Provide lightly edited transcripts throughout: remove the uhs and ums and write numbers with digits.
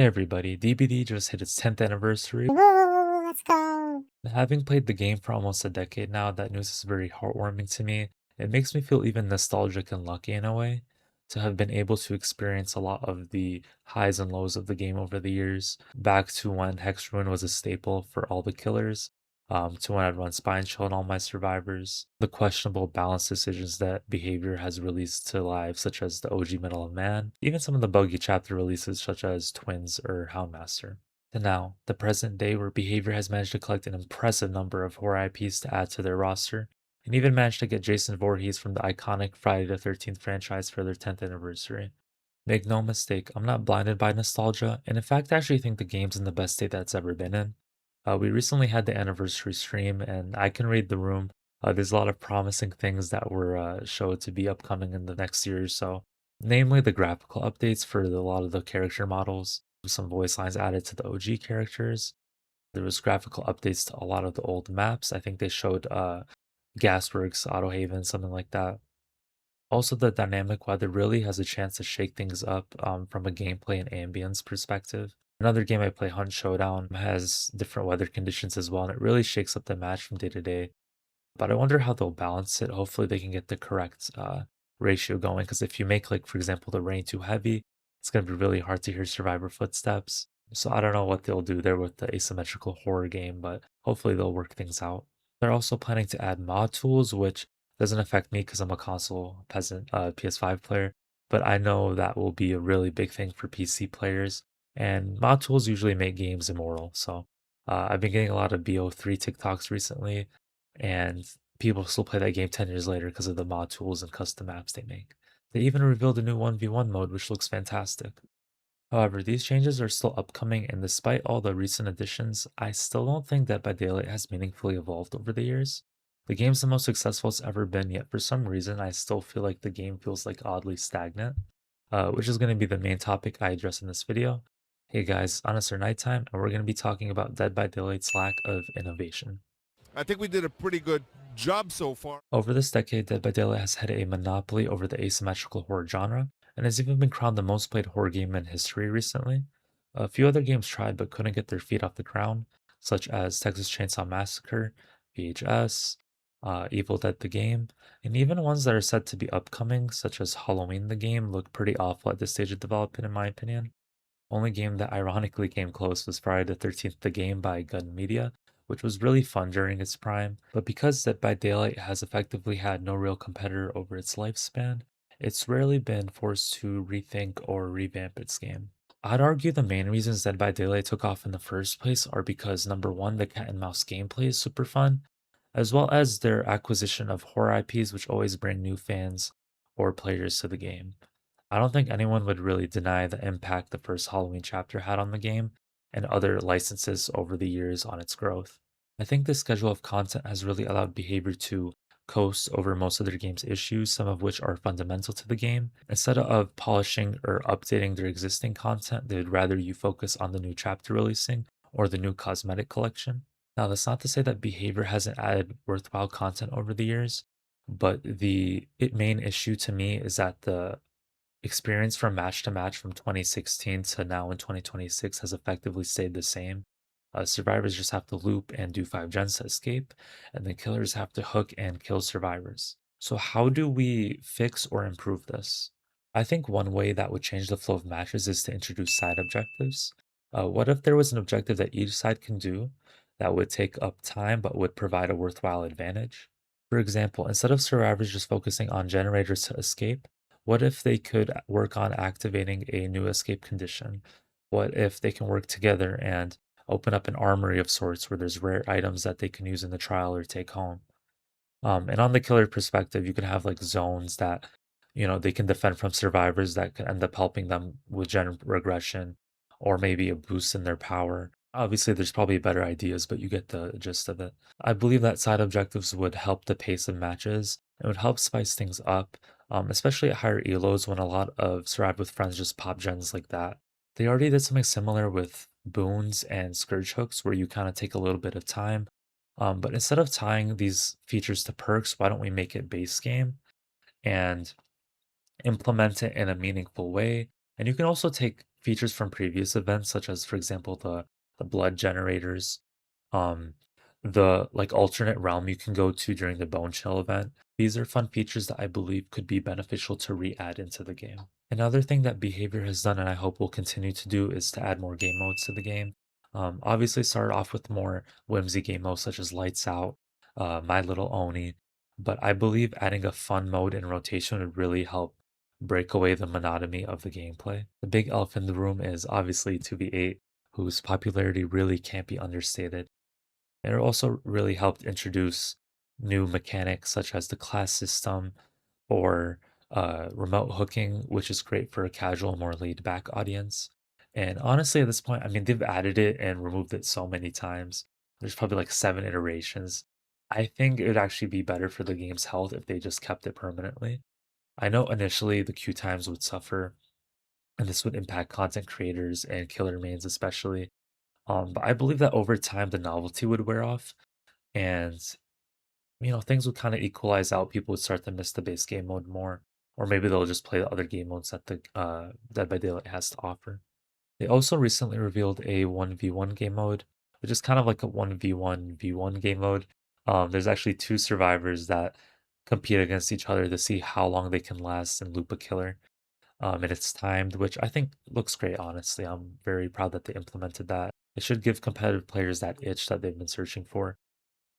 Hey everybody, DBD just hit its 10th anniversary. Woo, let's go. Having played the game for almost a decade now, that news is very heartwarming to me. It makes me feel even nostalgic and lucky in a way to have been able to experience a lot of the highs and lows of the game over the years, back to when Hex Ruin was a staple for all the killers, to when I'd run Spine Chill and all my survivors, the questionable balance decisions that behavior has released to live, such as the OG Medal of Man, even some of the buggy chapter releases such as Twins or Houndmaster. To now, the present day where Behavior has managed to collect an impressive number of horror IPs to add to their roster, and even managed to get Jason Voorhees from the iconic Friday the 13th franchise for their 10th anniversary. Make no mistake, I'm not blinded by nostalgia, and in fact, I actually think the game's in the best state that's ever been in. We recently had the anniversary stream, and I can read the room. There's a lot of promising things that were showed to be upcoming in the next year or so, namely the graphical updates for a lot of the character models, some voice lines added to the OG characters. There was graphical updates to a lot of the old maps. I think they showed Gasworks, Auto Haven, something like that. Also, the dynamic weather really has a chance to shake things up from a gameplay and ambience perspective. Another game I play, Hunt Showdown, has different weather conditions as well, and it really shakes up the match from day to day. But I wonder how they'll balance it. Hopefully, they can get the correct ratio going. Because if you make, like, for example, the rain too heavy, it's going to be really hard to hear survivor footsteps. So I don't know what they'll do there with the asymmetrical horror game, but hopefully they'll work things out. They're also planning to add mod tools, which doesn't affect me because I'm a console peasant, PS5 player. But I know that will be a really big thing for PC players. And mod tools usually make games immortal. So I've been getting a lot of BO3 TikToks recently, and people still play that game 10 years later because of the mod tools and custom maps they make. They even revealed a new 1v1 mode, which looks fantastic. However, these changes are still upcoming, and despite all the recent additions, I still don't think Dead by Daylight has meaningfully evolved over the years. The game's the most successful it's ever been, yet for some reason, I still feel like the game feels like oddly stagnant, which is going to be the main topic I address in this video. Hey guys, honest or nighttime, and we're going to be talking about Dead by Daylight's lack of innovation. I think we did a pretty good job so far. Over this decade, Dead by Daylight has had a monopoly over the asymmetrical horror genre, and has even been crowned the most played horror game in history recently. A few other games tried but couldn't get their feet off the ground, such as Texas Chainsaw Massacre, VHS, Evil Dead the Game, and even ones that are said to be upcoming, such as Halloween the Game, look pretty awful at this stage of development in my opinion. Only game that ironically came close was Friday the 13th The Game by Gun Media, which was really fun during its prime, but because Dead by Daylight has effectively had no real competitor over its lifespan, it's rarely been forced to rethink or revamp its game. I'd argue the main reasons Dead by Daylight took off in the first place are because number one, the cat and mouse gameplay is super fun, as well as their acquisition of horror IPs, which always bring new fans or players to the game. I don't think anyone would really deny the impact the first Halloween chapter had on the game and other licenses over the years on its growth. I think the schedule of content has really allowed Behavior to coast over most of their game's issues, some of which are fundamental to the game. Instead of polishing or updating their existing content, they'd rather you focus on the new chapter releasing or the new cosmetic collection. Now, that's not to say that Behavior hasn't added worthwhile content over the years, but the main issue to me is that the experience from match to match from 2016 to now in 2026 has effectively stayed the same. Survivors just have to loop and do 5 gens to escape, and the killers have to hook and kill survivors. So, how do we fix or improve this? I think one way that would change the flow of matches is to introduce side objectives. What if there was an objective that each side can do that would take up time but would provide a worthwhile advantage? For example, instead of survivors just focusing on generators to escape, what if they could work on activating a new escape condition? What if they can work together and open up an armory of sorts where there's rare items that they can use in the trial or take home? And on the killer perspective, you can have like zones that, they can defend from survivors that can end up helping them with gen regression or maybe a boost in their power. Obviously, there's probably better ideas, but you get the gist of it. I believe that side objectives would help the pace of matches. It would help spice things up, especially at higher elos when a lot of Survive with Friends just pop gens like that. They already did something similar with boons and scourge hooks where you kind of take a little bit of time, but instead of tying these features to perks, why don't we make it base game and implement it in a meaningful way? And you can also take features from previous events, such as, for example, the blood generators, um, the like alternate realm you can go to during the bone shell event. These are fun features that I believe could be beneficial to re-add into the game. Another thing that Behavior has done, and I hope will continue to do, is to add more game modes to the game. Obviously, start off with more whimsy game modes such as Lights Out, My Little Oni, but I believe adding a fun mode in rotation would really help break away the monotony of the gameplay. The big elf in the room is obviously 2v8, whose popularity really can't be understated. And it also really helped introduce new mechanics such as the class system or remote hooking, which is great for a casual, more laid back audience. And honestly, at this point, I mean, they've added it and removed it so many times. There's probably like 7 iterations. I think it would actually be better for the game's health if they just kept it permanently. I know initially the queue times would suffer, and this would impact content creators and killer mains especially. But I believe that over time the novelty would wear off, and things would kind of equalize out. People would start to miss the base game mode more, or maybe they'll just play the other game modes that the Dead by Daylight has to offer. They also recently revealed a 1v1 game mode, which is kind of like a 1v1v1 game mode. There's actually two survivors that compete against each other to see how long they can last and loop a killer. And it's timed, which I think looks great, honestly. I'm very proud that they implemented that. It should give competitive players that itch that they've been searching for.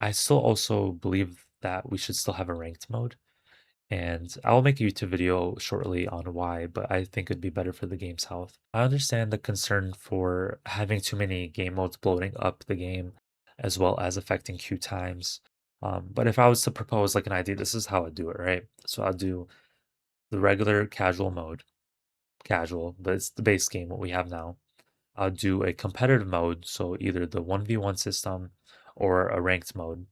I still also believe that we should still have a ranked mode, and I'll make a YouTube video shortly on why, but I think it'd be better for the game's health. I understand the concern for having too many game modes bloating up the game, as well as affecting queue times. But if I was to propose like an idea, this is how I'd do it, right? So I'll do the regular casual mode, casual, but it's the base game, what we have now. I'll do a competitive mode, so either the 1v1 system or a ranked mode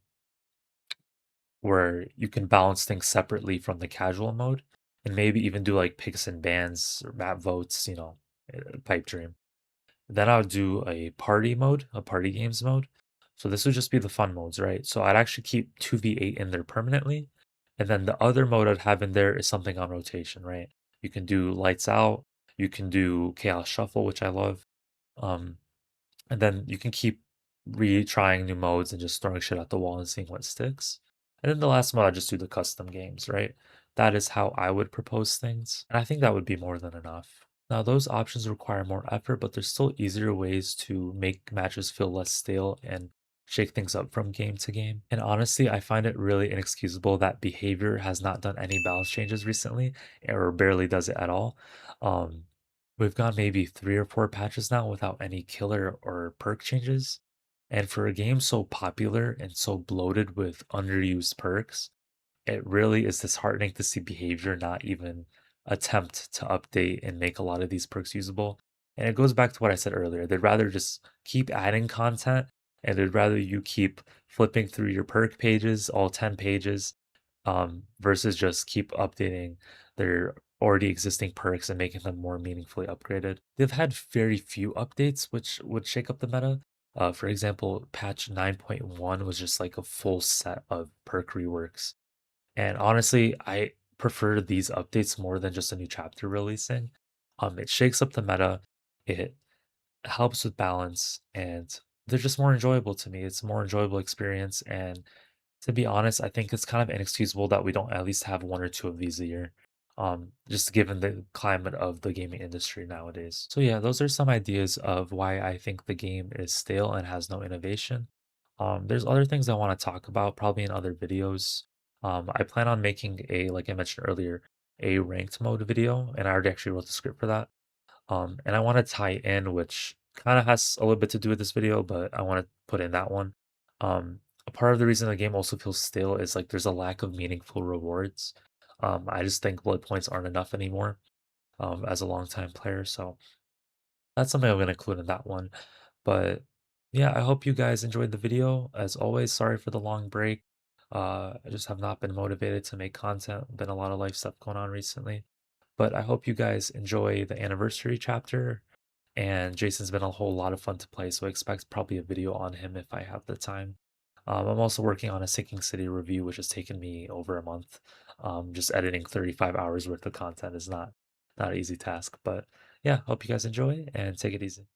where you can balance things separately from the casual mode and maybe even do like picks and bans or map votes, pipe dream. Then I would do a party mode, a party games mode. So this would just be the fun modes, right? So I'd actually keep 2v8 in there permanently. And then the other mode I'd have in there is something on rotation, right? You can do lights out, you can do chaos shuffle, which I love. Um, and then you can keep retrying new modes and just throwing shit at the wall and seeing what sticks. And then the last mode, I just do the custom games, right? That is how I would propose things. And I think that would be more than enough. Now, those options require more effort, but there's still easier ways to make matches feel less stale and shake things up from game to game. And honestly, I find it really inexcusable that Behavior has not done any balance changes recently, or barely does it at all. Um, We've gone maybe 3 or 4 patches now without any killer or perk changes. And for a game so popular and so bloated with underused perks, it really is disheartening to see Behavior not even attempt to update and make a lot of these perks usable. And it goes back to what I said earlier. They'd rather just keep adding content, and they'd rather you keep flipping through your perk pages, all 10 pages, versus just keep updating their already existing perks and making them more meaningfully upgraded. They've had very few updates which would shake up the meta. For example, patch 9.1 was just like a full set of perk reworks. And honestly, I prefer these updates more than just a new chapter releasing. It shakes up the meta, it helps with balance, and they're just more enjoyable to me. It's a more enjoyable experience, and to be honest, I think it's kind of inexcusable that we don't at least have 1 or 2 of these a year, just given the climate of the gaming industry nowadays. So yeah, those are some ideas of why I think the game is stale and has no innovation. There's other things I want to talk about probably in other videos. I plan on making like I mentioned earlier, a ranked mode video, and I already actually wrote the script for that. And I want to tie in, which kind of has a little bit to do with this video, but I want to put in that one. A part of the reason the game also feels stale is like there's a lack of meaningful rewards. I just think blood points aren't enough anymore as a longtime player. So that's something I'm going to include in that one. But yeah, I hope you guys enjoyed the video. As always, sorry for the long break. I just have not been motivated to make content. Been a lot of life stuff going on recently. But I hope you guys enjoy the anniversary chapter. And Jason's been a whole lot of fun to play, so I expect probably a video on him if I have the time. I'm also working on a Sinking City review, which has taken me over a month. Just editing 35 hours worth of content is not an easy task, but Yeah, hope you guys enjoy and take it easy.